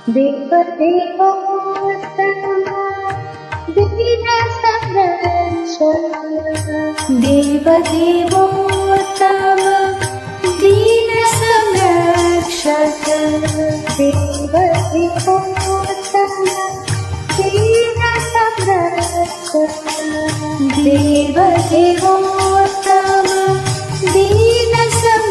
देवदेवोत्तम दीनसंरक्षक देवदेवोत्तम दीनसंरक्षक देवदेवोत्तम दीनसंरक्षक देवदेवोत्तम दीनसंरक्षक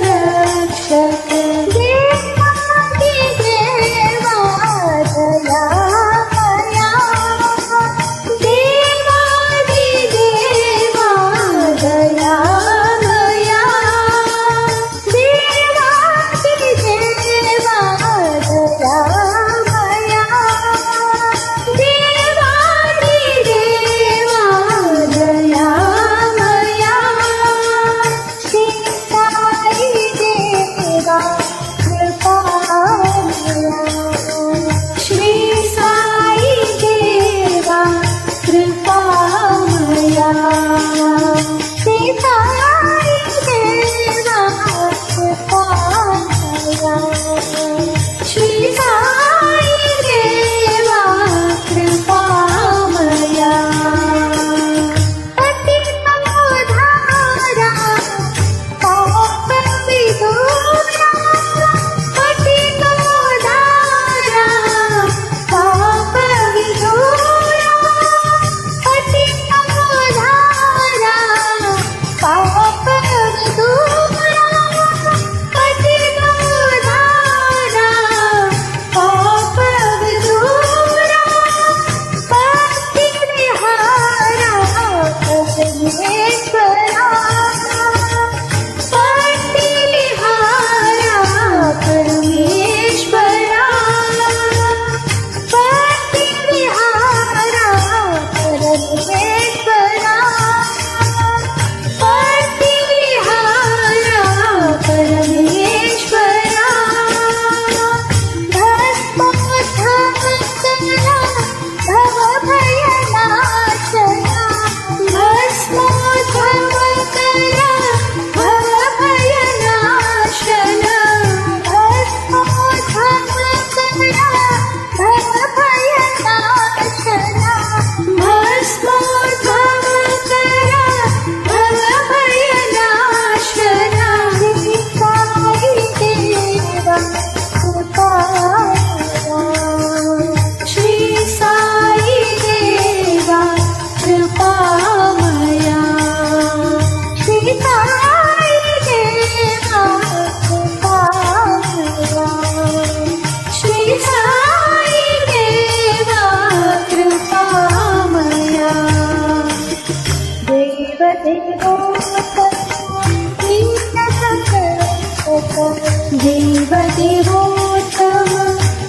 देवदेवोत्तम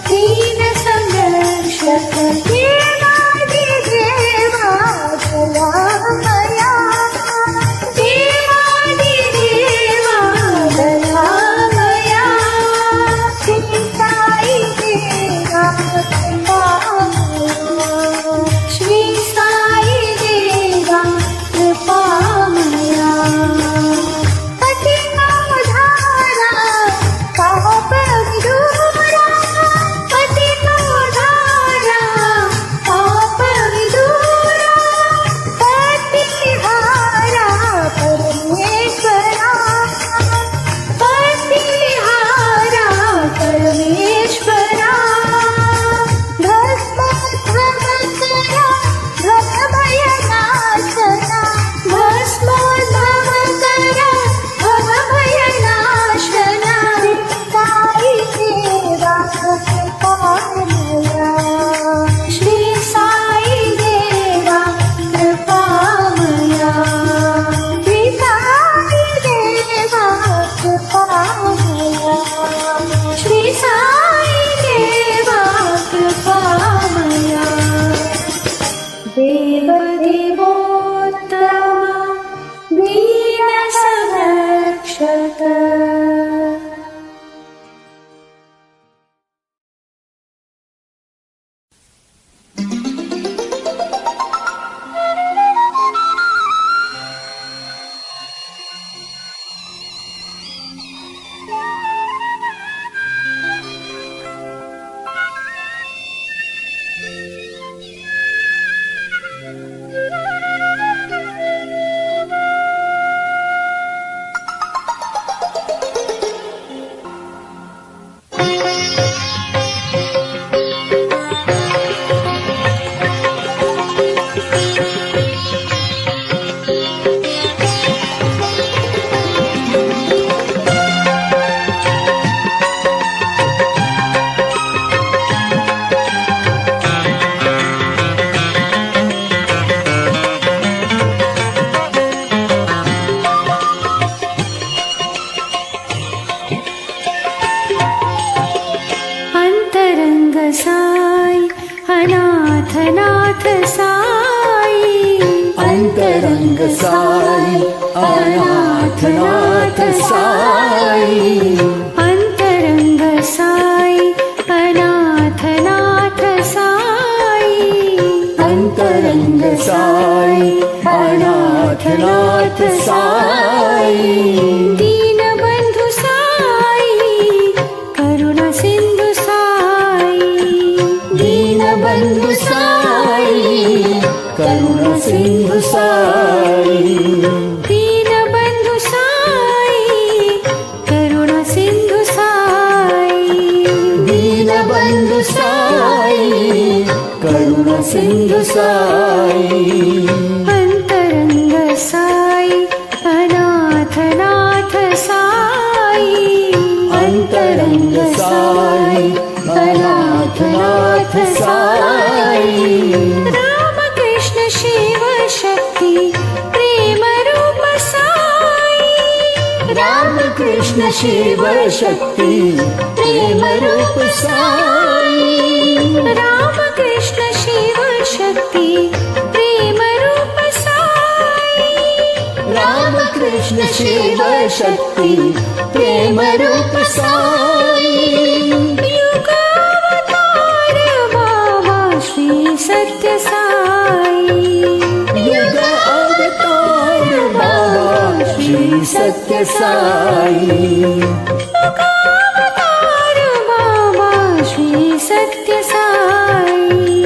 दीनसंरक्षक देवादिदेवा दयामया देवादिदेवा दयामया श्री साई देवा कृपामया श्री साई देवा कृपामया साई अनाथनाथ साई अंतरंग साई अनाथनाथ साई अंतरंग साई अनाथनाथ साई अंतरंग साई अनाथनाथ साई दीनबंधु साई करुणा सिंधु साई दीनबंधु साई करुणा सिंधु साई दीनबंधु साई करुणा सिंधु साई दीनबंधु साई करुणा सिंधु साई अंतरंग साई अनाथनाथ साई अंतरंग साई अनाथनाथ साई रामकृष्ण शिव शक्ति प्रेम रूप साई रामकृष्ण शिव शक्ति प्रेम रूप साई रामकृष्ण शिव शक्ति प्रेम रूप साई रामकृष्ण शिव शक्ति प्रेम रूप साई युगावतार बाबा श्री सत्य साई युग अवतार बाबा श्री सत्य साई युगावतार बाबा श्री सत्य साई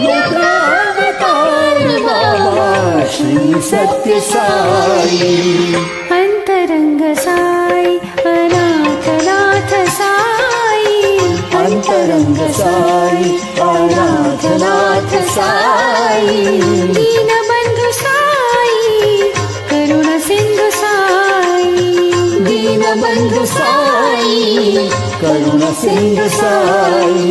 युग अवतार बाबा श्री सत्य साई अंतरंग साई अनाथनाथ साई अंतरंग साई अनाथनाथ साई दीनबंधु साई करुणा सिंधु साई दीनबंधु साई करुणा सिंधु साई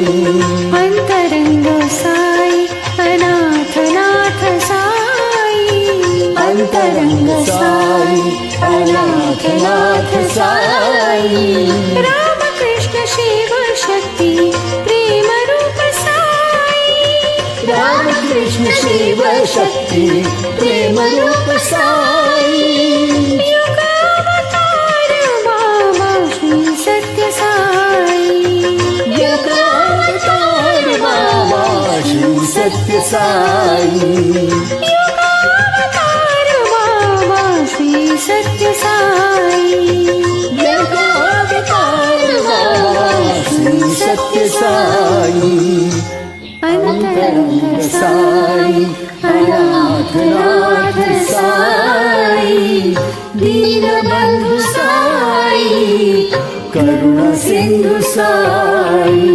अंतरंग साई अनाथनाथ साई अंतरंग साई अनाथनाथ साई रामकृष्ण शिव शक्ति प्रेम रूप साई रामकृष्ण शिव शक्ति प्रेम रूप साई युगावतार बाबा श्री सत्य साई युग अवतार बाबा श्री सत्य साई युगावतार बाबा श्री सत्य साई युग अवतार बाबा श्री सत्य साई अंतरंग साई अनाथनाथ साई दीनबंधु साई करुणा सिंधु साई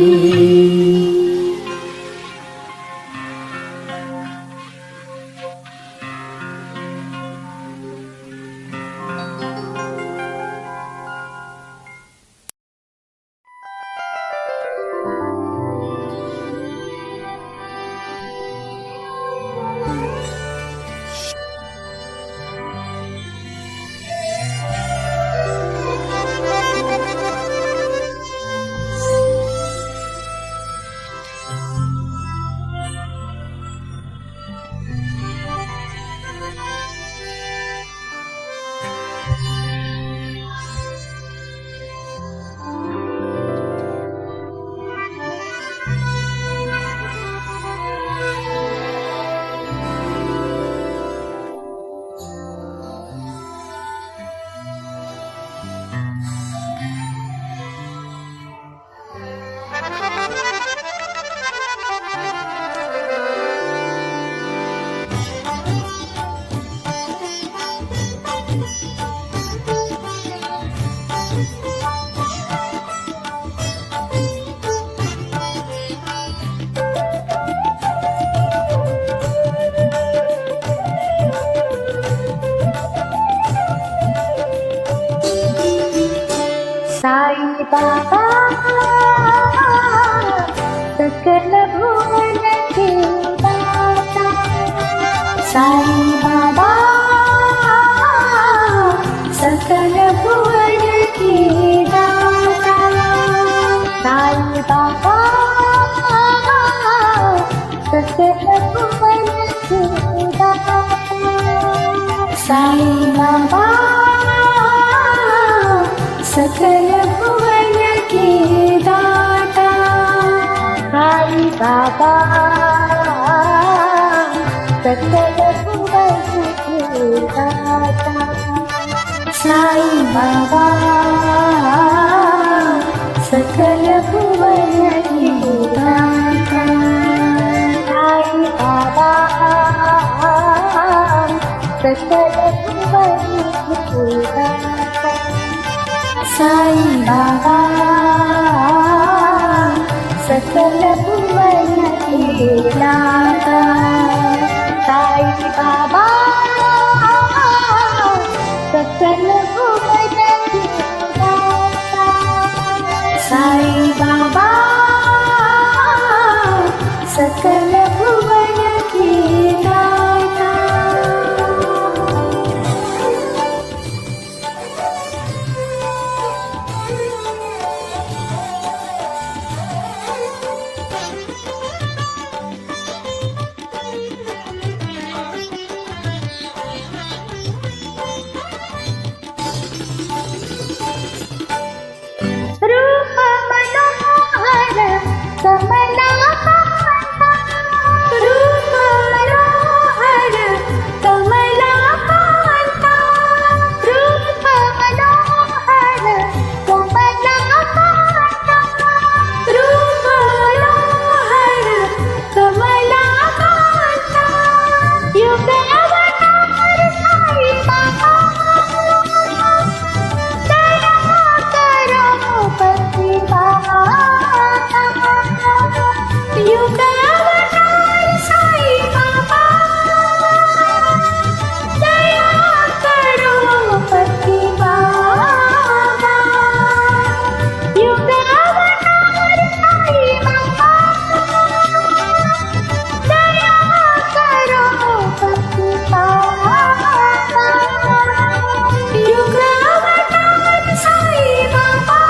साई बाबा सकल भुवन के दाता साई बाबा सकल भुवन के दाता साई बाबा बाबा सकल भुवन के दाता साईं बाबा सकल भुवन के दाता साईं बाबा सकल भुवन के दाता साईं बाबा सकल भुवन के दाता साईं बाबा सकल भुवन के दाता साईं बाबा सकल भुवन के दाता रूप मनोहर कमलाकांता रूप मनोहर कमलाकांता रूप मनोहर कमलाकांता रूप मनोहर कमलाकांता युग अवतार साईं बाबा युग अवतार साईं बाबा दया करो पति बाबा युग अवतार साईं बाबा दया करो पति बाबा युग अवतार साईं बाबा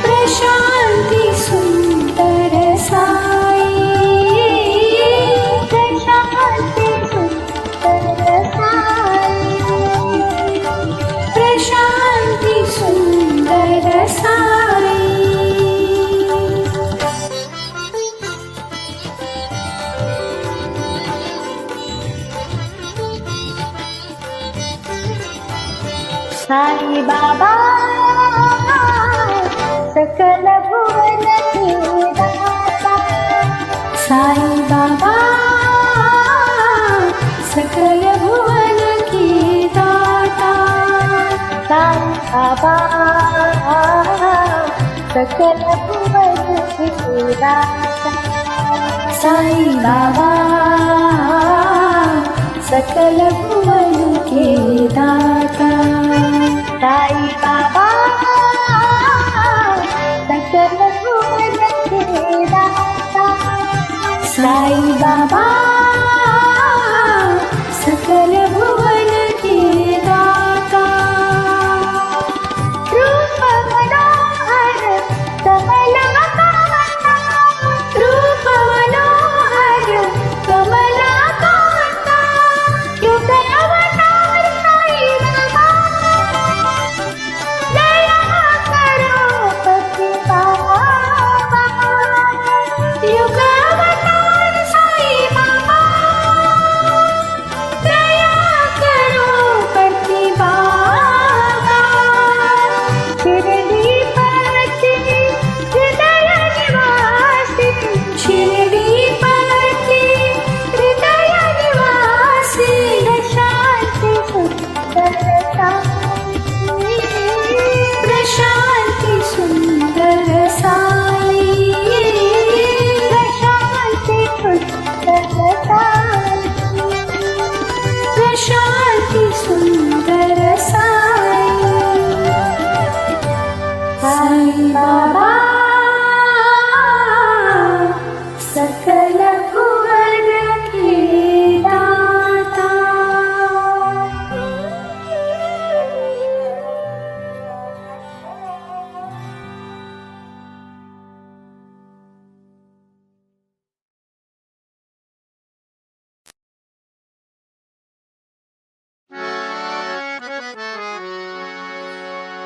प्रशांति सुंदर साईं प्रशांति सुंदर साईं प्रशांति सुंदर साईं बाबा सकल भुवन के दाता साईं बाबा सकल भुवन के दाता साईं बाबा सकल भुवन के दाता साईं बाबा सकल भुवन के दाता साईं बाबा सकल भुवन के दाता साईं बाबा सकल भुवन के दाता रूप मनोहर कमलाकांता रूप मनोहर कमलाकांता युग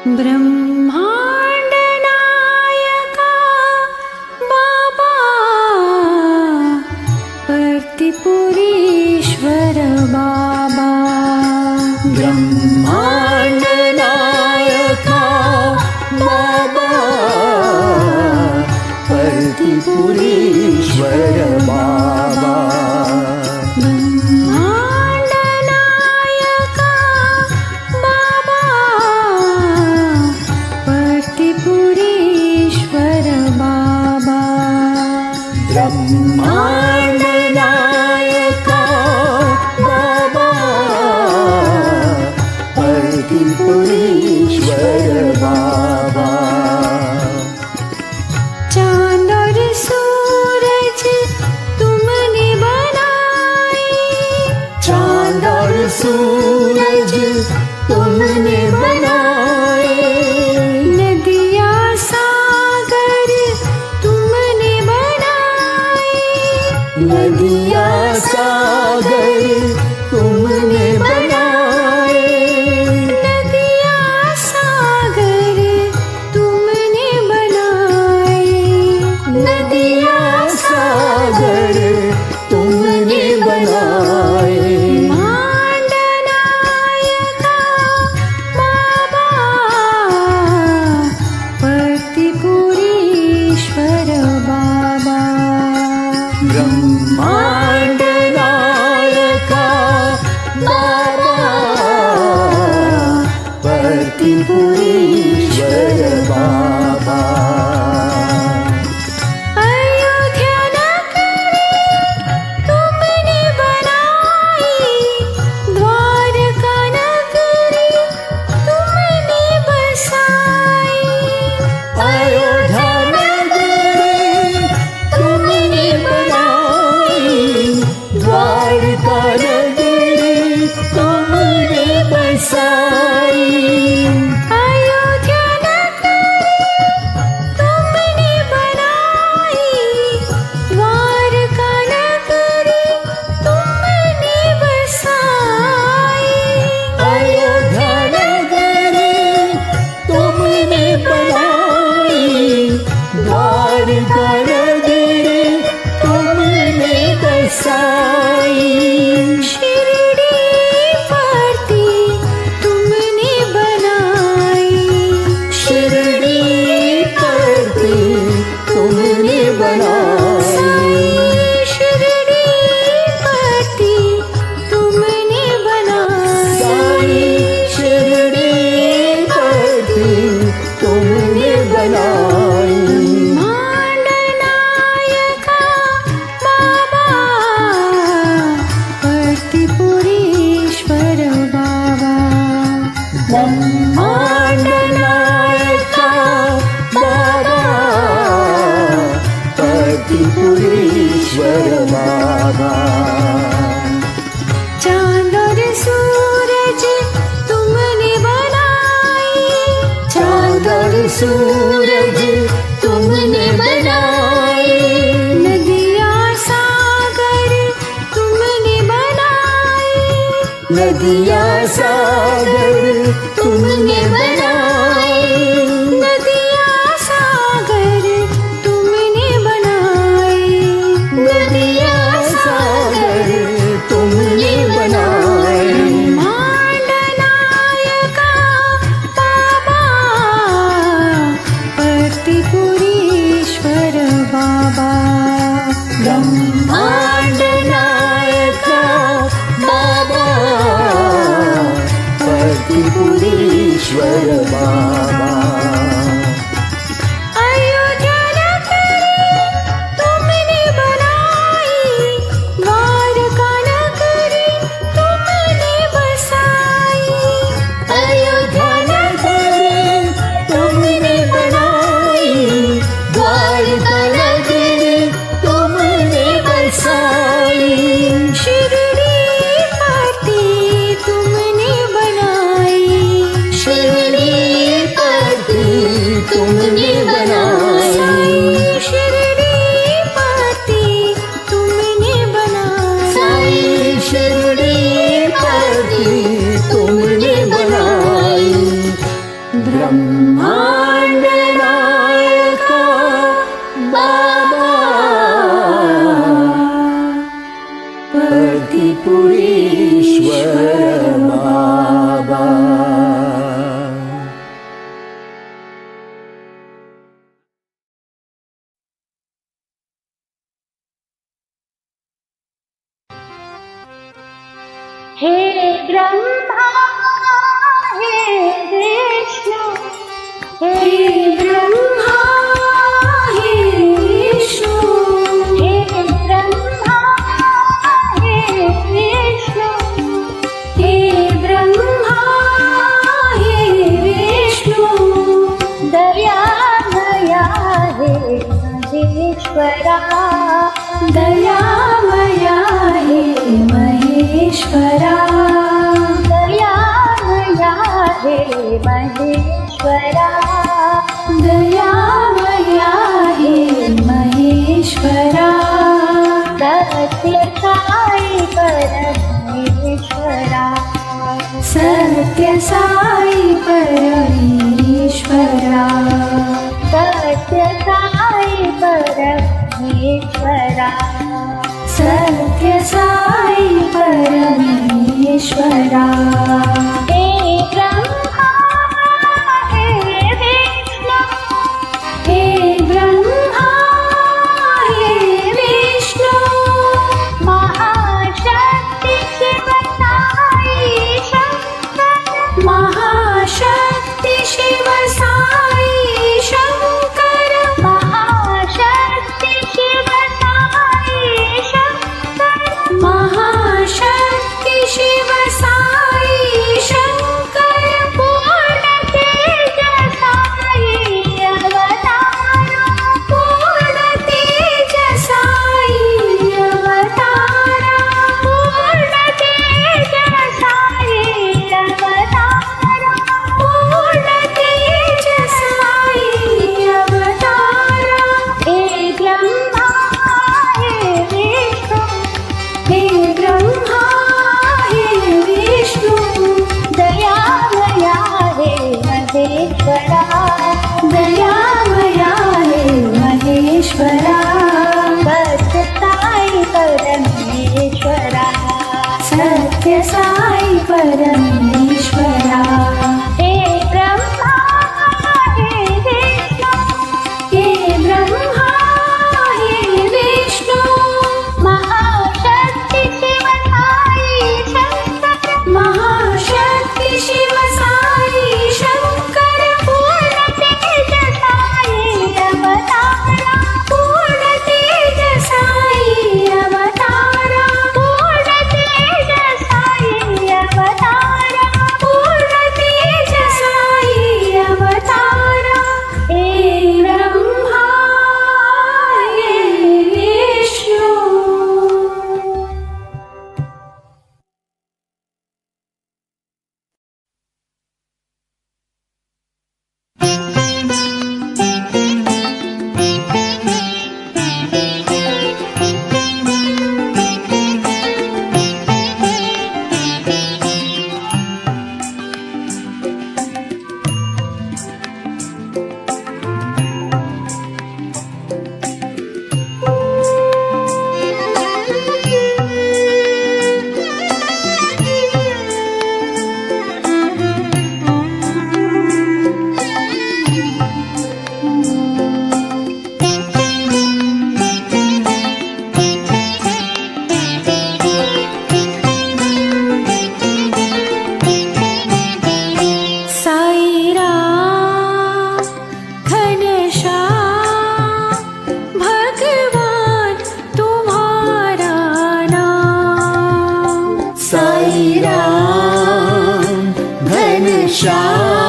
ब्रह्मांड नायका बाबा परतिपुरीश्वर बाबा ब्रह्मांड नायका बाबा परतिपुरीश्वर बाबा ब्रह्मांड नायका बाबा परतिपुरीश्वर बाबा ब्रह्मांड नायका बाबा परतिपुरीश्वर बाबा चांद और सूरज तुमने बनाए चांद और सूरज तुमने बनाए नदिया सागर तुमने बनाए नदिया सागर तुमने बनाए नदिया सागर तुमने बनाए नदिया सागर तुमने बनाए ब्रह्मांड नायका बाबा परतिपुरीश्वर बाबा ब्रह्मांड नायका बाबा परतिपुरीश्वर बाबा अयोध्या नगरी तुमने बनाई द्वारका नगरी तुमने बसाई अयोध्या नगरी तुमने बनाई द्वारका नगरी तुमने बसाई अयोध्या नगरी तुमने बनाई द्वारका नगरी तुमने बसाई अयोध्या नगरी तुमने बनाई द्वारका नगरी तुमने बसाई शिरडी पड़ती तुमने बनाई शिरडी पड़ती तुमने बनाई शिरडी पड़ती तुमने बनाई साई शिरडी पड़ती तुमने बनाई ब्रह्मांड नायका बाबा परतिपुरीश्वर बाबा ब्रह्मांड नायका बाबा परतिपुरीश्वर बाबा चांद और सूरज तुमने बनाए चांद और सूरज तुमने बनाए नदिया सागर तुमने बनाए नदिया सागर तुमने बनाए नदिया सागर तुमने बनाए नदिया सागर तुमने बनाए ब्रह्मांड नायका बाबा परतिपुरीश्वर बाबा ब्रह्मांड नायका बाबा परतिपुरीश्वर बाबा अयोध्या नगरी तुमने बनाई द्वारका नगरी तुमने बसाई अयोध्या नगरी तुमने बनाई द्वारका नगरी तुमने बसाई शिरडी पड़ती तुमने बनाई शिरडी पड़ती महेश्वरा दयामया हे महेश्वरा दयामया हे महेश्वरा सत्य साई परमेश्वरा सत्य साई परमेश्वरा सत्य साई परमेश्वरा सत्य साई परमेश्वरा हे ब्रह्मा हे विष्णु हे ब्रह्मा हे विष्णु महाशक्ति शिव साई शंकर महाशक्ति शिव साई शंकर महाशक्ति शिव साई शंकर महाशक्ति शिव साई शंकर पूर्ण तेज साई अवतार पूर्ण तेज साई अवतार पूर्ण तेज साई अवतार पूर्ण तेज साई अवतार हे ब्रह्मा हे विष्णु हे ब्रह्मा हे विष्णु दयामया हे महेश्वरा दयामया हे महेश्वरा सत्य साई परमेश्वरा सत्य साई परमेश्वरा हे ब्रह्मा हे विष्णु हे ब्रह्मा हे विष्णु महाशक्ति शिव साई शंकर महाशक्ति शिव साई शंकर पूर्ण तेज साई अवतार पूर्ण तेज साई अवतार पूर्ण तेज साई अवतार पूर्ण तेज साई अवतार हे ब्रह्मा हे विष्णु साई राम घनश्याम भगवान तुम्हारा नाम साई राम घनश्याम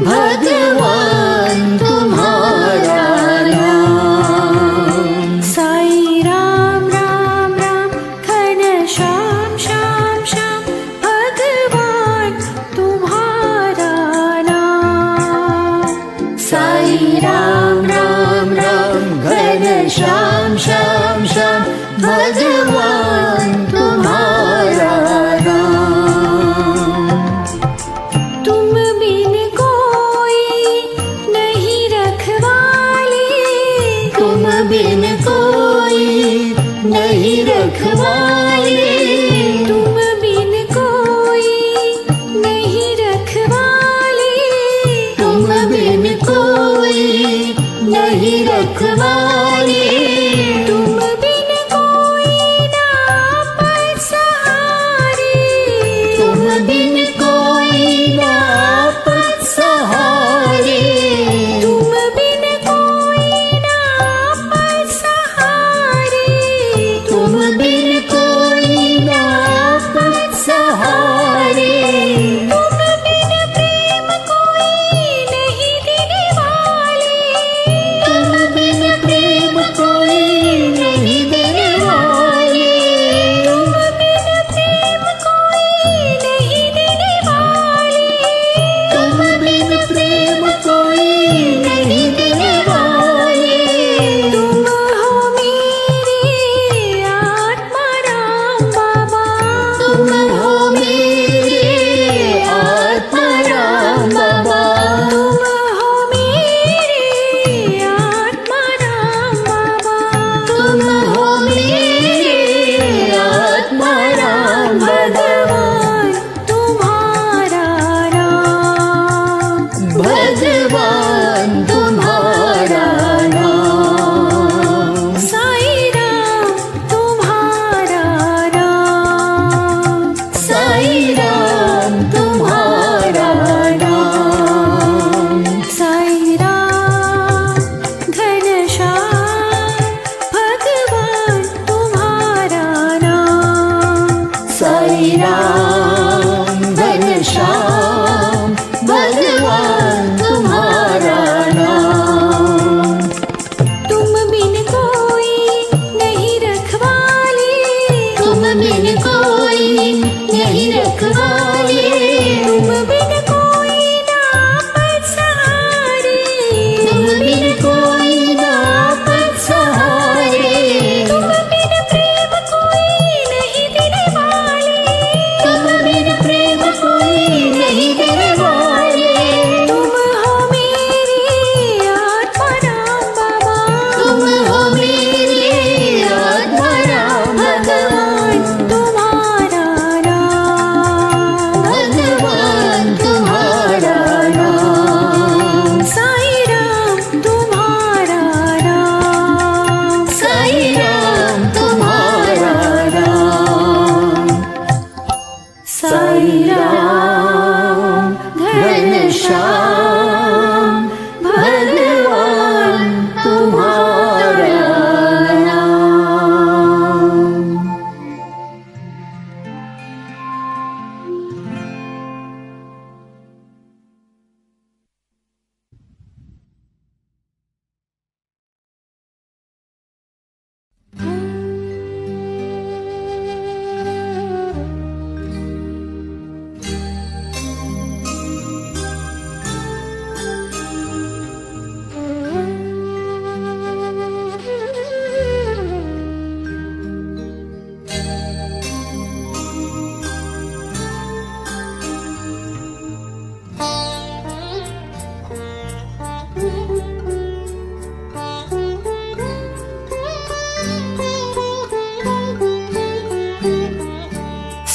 भगवान तुम्हारा नाम साई राम राम राम घनश्याम श्याम श्याम भगवान तुम्हारा नाम साई राम राम राम घनश्याम श्याम श्याम भगवान तुम्हारा नाम राम घनश्याम भगवान तुम्हारा नाम।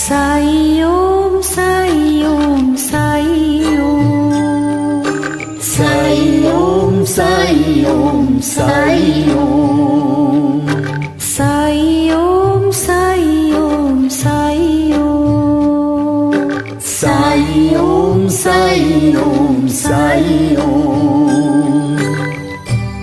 साई ओम साई ओम साई ओम साई ओम साई ओम साई ओम साई ओम साई ओम साई ओम साई ओम साई ओम साई ओम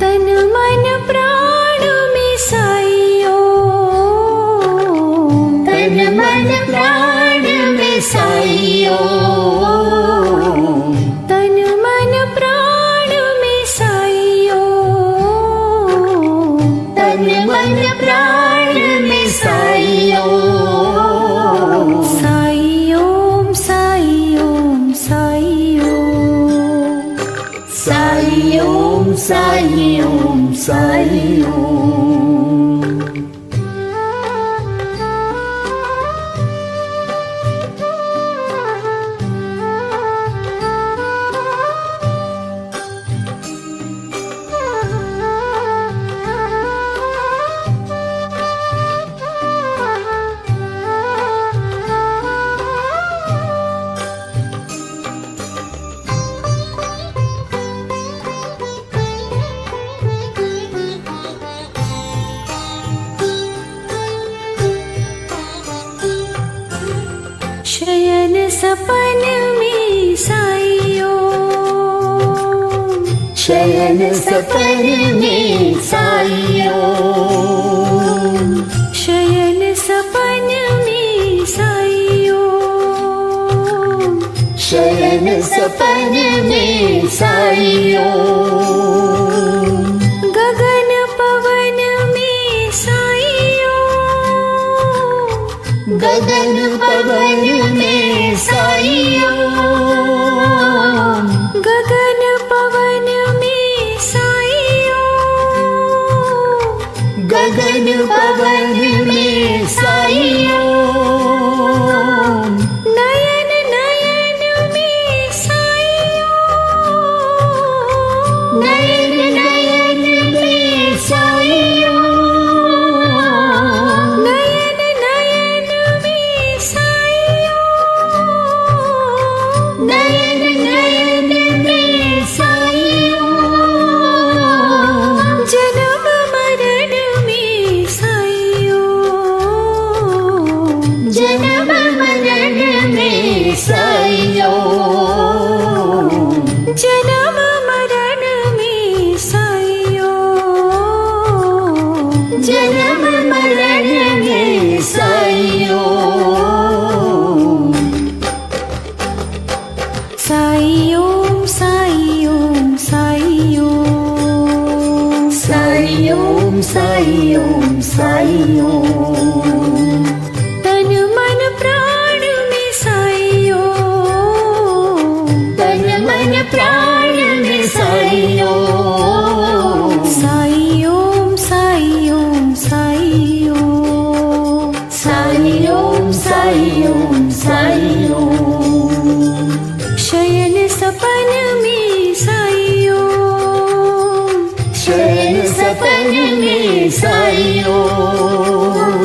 तन मन प्राण में साई ओम तन मन प्राण में साई ओम तन मन प्राण में साई ओम तन मन प्राण में साई ओम साई ओम साई ओम साई ओम साई ओम साई ओम साई ओम शयन सपन में साई ओम शयन सपन में साई ओम शयन सपन में साई ओम शयन सपन में साई ओम गगन पवन में साई ओम गगन पवन में साई ओम गगन पवन में साई ओम गगन पवन में साई ओम नयन नयन में साई ओम नयन नयन में साई ओम नयन नयन में साई ओम नयन नयन में साई ओम जन्म मरण में साई ओम जन्म मरण में साई ओम जन्म मरण में साई ओम जन्म मरण में साई ओम साई ओम साई ओम साई ओम साई ओम साई ओम साई ओम तन मन प्राण में साई ओम तन मन प्राण में साई ओम साई ओम साई ओम साई ओम साई ओम साई ओम साई ओम शयन सपन में साई ओम शयन सपन में साई ओम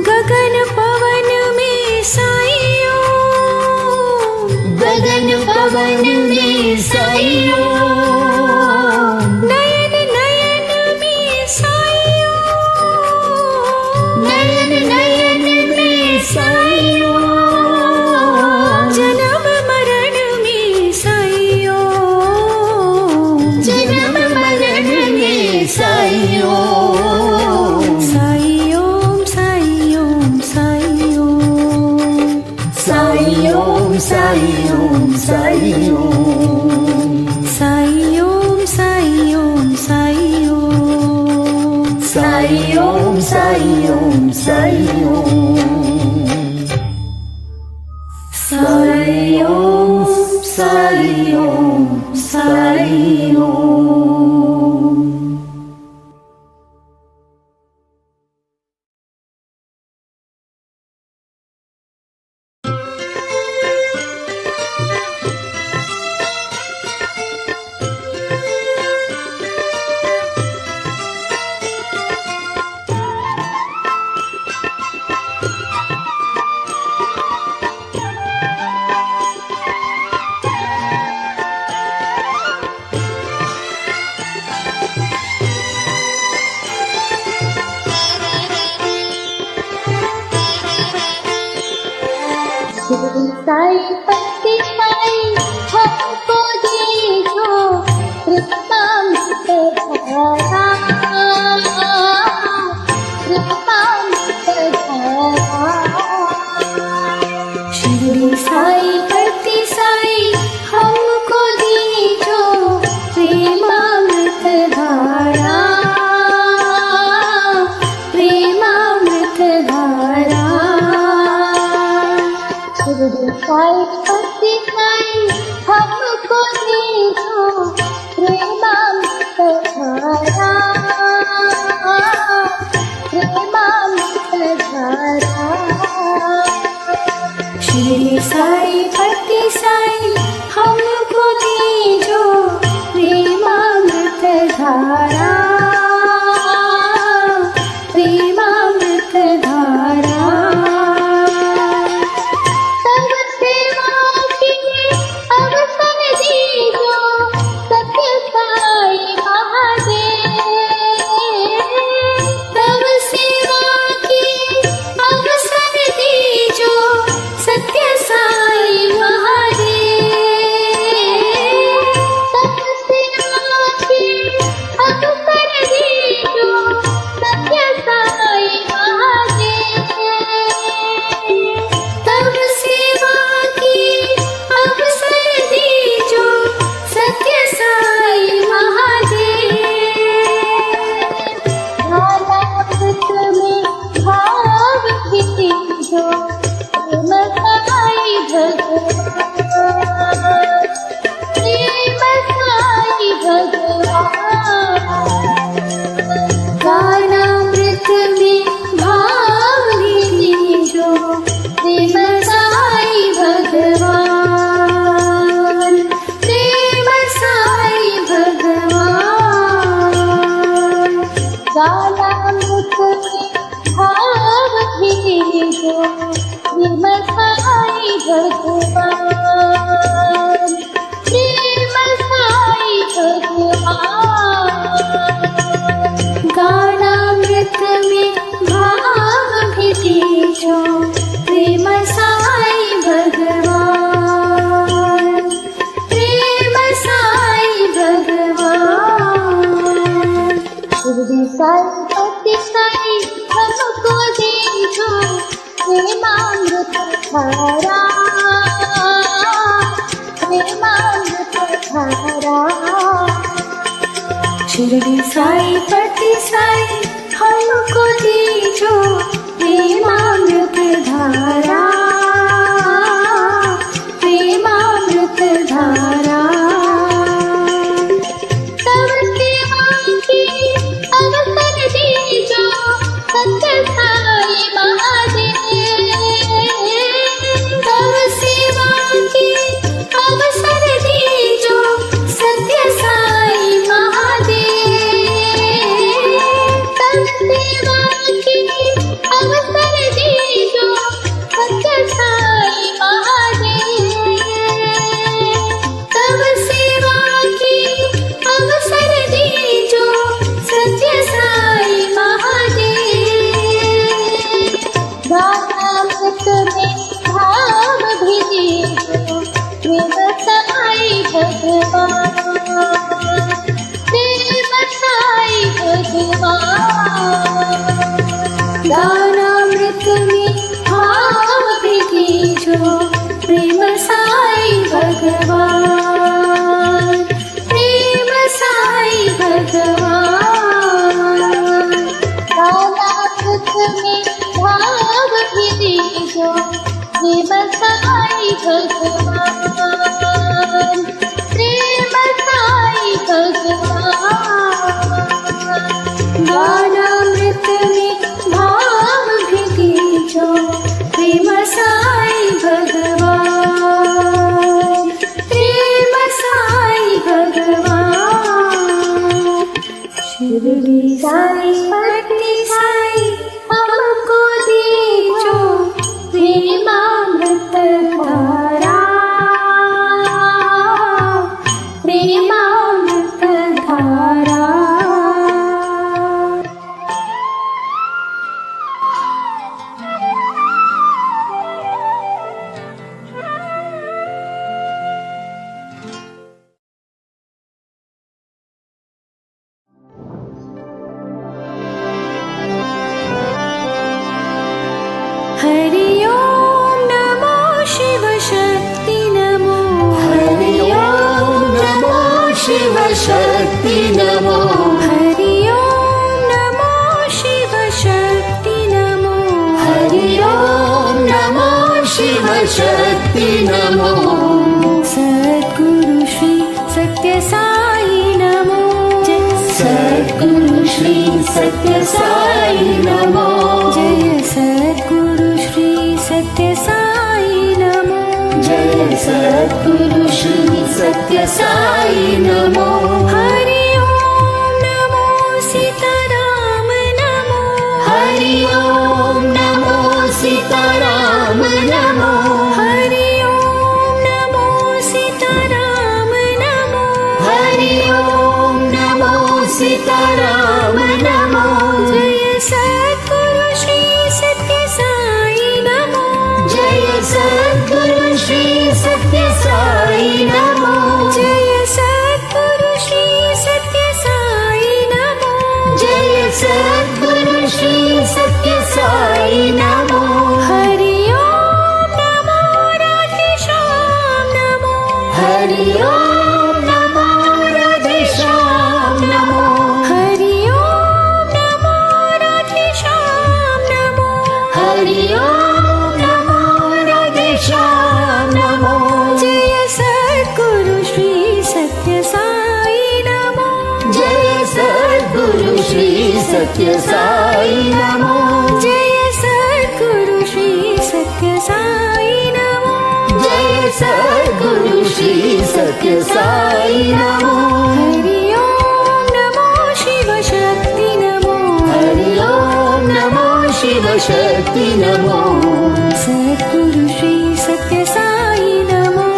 गगन पवन में साई ओम गगन पवन में साई ओम नयन नयन में साई ओम नयन नयन में साई ओम जन्म ओम साई ओम साई ओम साई ओम साई ओम साई ओम साई ओम साई ओम साई ओम साई ओम। साई पत्ती साई हमको दीजो कृपामृत धारा कृपामृत धारा। शिरडी साई पत्ती साई हमको दीजो प्रेमामृत धारा प्रेमामृत धारा। शिरडी साई पत्ती साई हमको दीजो प्रेमामृत धारा प्रेमामृत धारा। शिरडी साई पत्ती साई हमको दीजो प्रेमामृत धारा प्रेमामृत धारा। तब सेवा की अवसर दीजो सत्य साई महादेव। तब सेवा की अवसर दीजो सत्य साई महादेव। तब सेवा की अवसर दीजो सत्य साई महादेव। तब सेवा की अवसर दीजो सत्य साई महादेव। भालामृत में भाव भी दीजो प्रेम साई भगवान प्रेम साई भगवान। गानामृत में भाव दीजो प्रेम साई भगवान प्रेम साई भगवान। गानामृत में भाव भी दीजो प्रेम साई भगवान प्रेम साई भगवान। गानामृत में भाव भी दीजो प्रेम साई भगवान प्रेम साई भगवान। शिरडी साई पत्ती साई हमको दीजो प्रेमामृत धारा प्रेमामृत धारा। शिरडी साई पत्ती साई हमको दीजो प्रेमामृत धारा प्रेमामृत धारा। तब सेवा की अवसर दीजो सत्य साई महादेव। तब सेवा की अवसर दीजो सत्य साई महादेव। तब सेवा की अवसर दीजो सत्य साई महादेव। शक्ति नमो हरि ओम नमो शिव शक्ति नमो हरि ओम नमो शिव शक्ति नमो सद्गुरु श्री सत्य साई नमो सद्गुरु श्री सत्य साई नमो जय सद्गुरु श्री सत्य साई नमो जय सद्गुरु श्री सत्य साई नमो हरि ओम नमो सीताराम नमो हरि ओम नमो सीताराम नमो हरि ओम नमो सीताराम नमो हरि ओम नमो सीताराम नमो जय सद्गुरु श्री सत्य साई नमो जय सद्गुरु श्री सत्य साई नमो जय सद्गुरु श्री सत्य साई नमो जय सद्गुरु श्री सत्य साई नमो हरि ओम नमो राधे श्याम नमो हरि ओम नमो राधे श्याम नमो हरि ओम नमो राधे श्याम नमो हरि ओम नमो राधे श्याम नमो जय सद्गुरु श्री सत्य साई नमो जय सद्गुरु श्री सत्य साई नमो जय सद्गुरु श्री सत्य साई नमो जय सद्गुरु श्री सत्य साई नमो हरि ओम नमो शिव शक्ति नमो हरि ओम नमो शिव शक्ति नमो सद्गुरु श्री सत्य साई नमो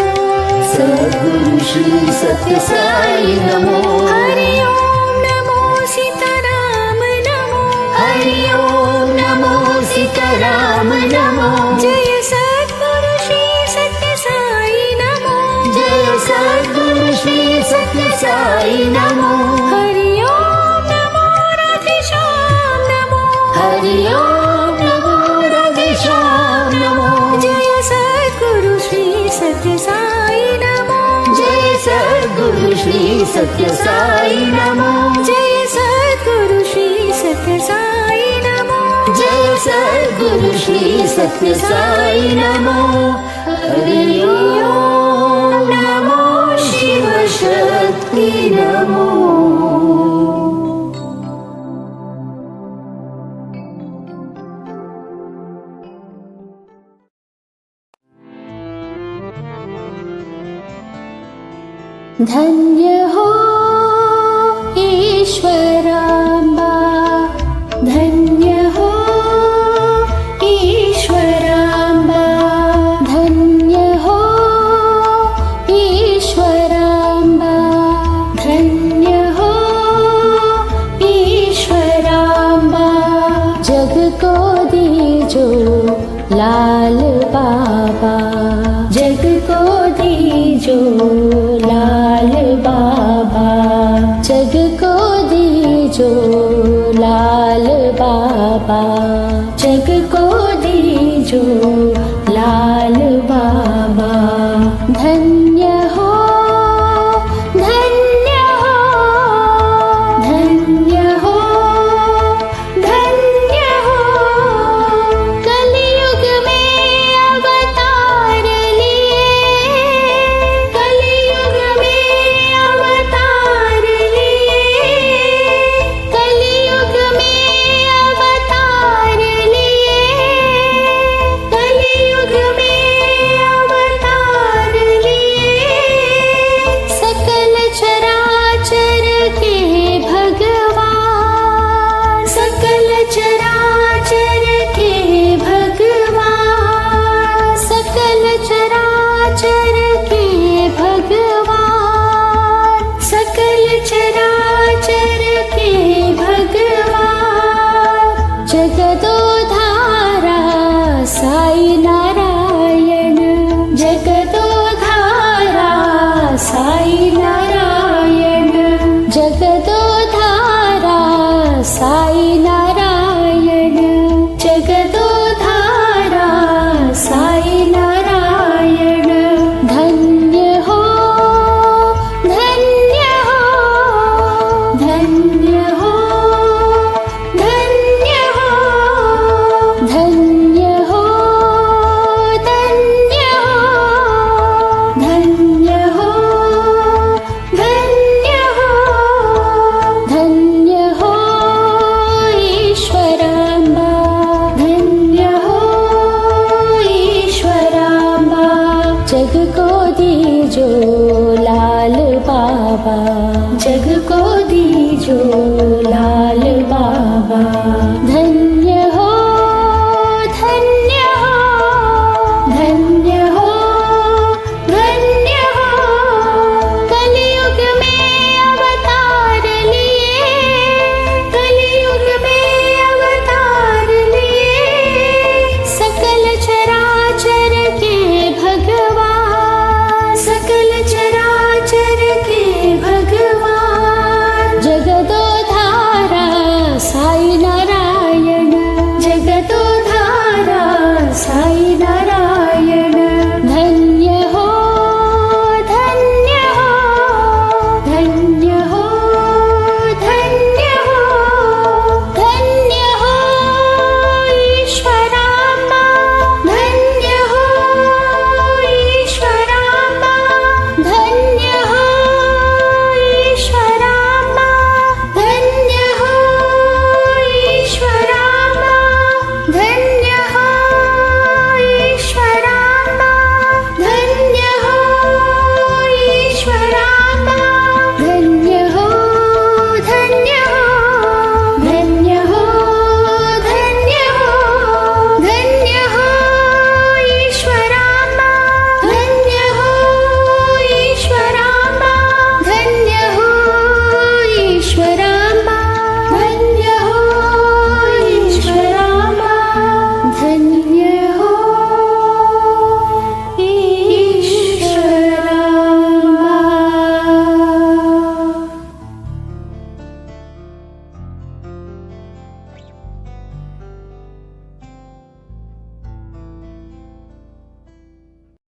सद्गुरु श्री सत्य साई नमो हरि ओम नमो सीताराम नमो हरि ओम नमो सीताराम नमो जय सद्गुरु श्री सत्य साई नमो जय सद्गुरु श्री सत्य साई नमो हरि ओम नमो राधे श्याम नमो हरि ओम नमो राधे श्याम नमो जय सद्गुरु श्री सत्य साई नमो जय सद्गुरु श्री सत्य साई नमो जय सद्गुरु श्री सत्य साई नमो जय सद्गुरु श्री सत्य साई नमो हरि ओम नमो शिव शक्ति नमो धन्य हो ईश्वराम्बा धन्य हो ईश्वराम्बा धन्य हो ईश्वराम्बा धन्य हो ईश्वराम्बा जग को दीजो लाल बाबा जग को दीजो लाल बाबा जग को दीजो लाल बाबा जग को दीजो लाल बाबा धन्य हो धन्य हो धन्य हो धन्य हो कलयुग में अवतार लिए कलयुग में अवतार लिए कलयुग में अवतार लिए कलयुग में अवतार लिए दीजो लाल बाबा, जग को दीजो